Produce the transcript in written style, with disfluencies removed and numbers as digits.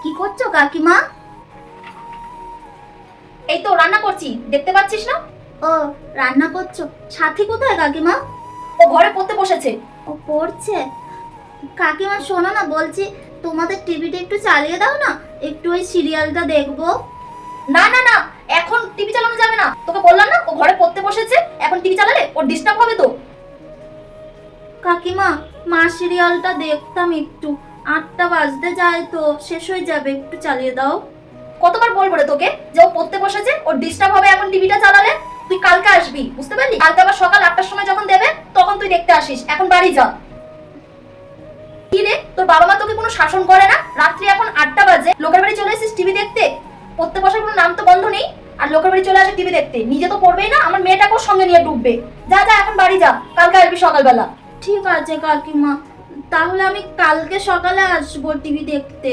কি করছো কাকিমা? এই তো রান্না করছি, দেখতে পাচ্ছিস না? ও, রান্না করছো? সাথী কোথায় কাকিমা? ও ঘরে পড়তে বসেছে। ও পড়ছে। কাকিমা শোনো না, বলছি তোমাদের টিভিটা একটু চালিয়ে দাও না, একটু ওই সিরিয়ালটা দেখবো। না না না, এখন টিভি চালানো যাবে না, তোকে বললাম না ও ঘরে পড়তে বসেছে, এখন টিভি চালালে ওর ডিস্টার্ব হবে তো। কাকিমা, মা সিরিয়ালটা দেখতাম একটু, 8টা বাজতে যায় তো, শেষ হয়ে যাবে, একটু চালিয়ে দাও। কতবার বলবো রে তোকে যে ও পড়তে বসেছে, ওর ডিস্টার্ব হবে এখন টিভিটা চালালে। তুই কালকে আসবি, বুঝতে পারলি? কালকে আবার সকাল 8টার সময় যখন দেবে তখন তুই দেখতে আসিস, এখন বাড়ি যা। কি রে, তোর বাবা মা তোকে কোনো শাসন করে না? রাত্রি এখন 8টা বাজে, লোকের বাড়ি চলে এসেছিস টিভি দেখতে? পড়তে বসার কোনো নাম তো বন্ধ নেই, আর লোকের বাড়ি চলে আসে টিভি দেখতে। নিজে তো পড়বেই না, আমার মেয়েটাকেও সঙ্গে নিয়ে ডুববে। যা যা, এখন বাড়ি যা, কালকে আসবি সকালবেলা। ঠিক আছে কাকিমা, তাহলে আমি কালকে সকালে আসবো টিভি দেখতে।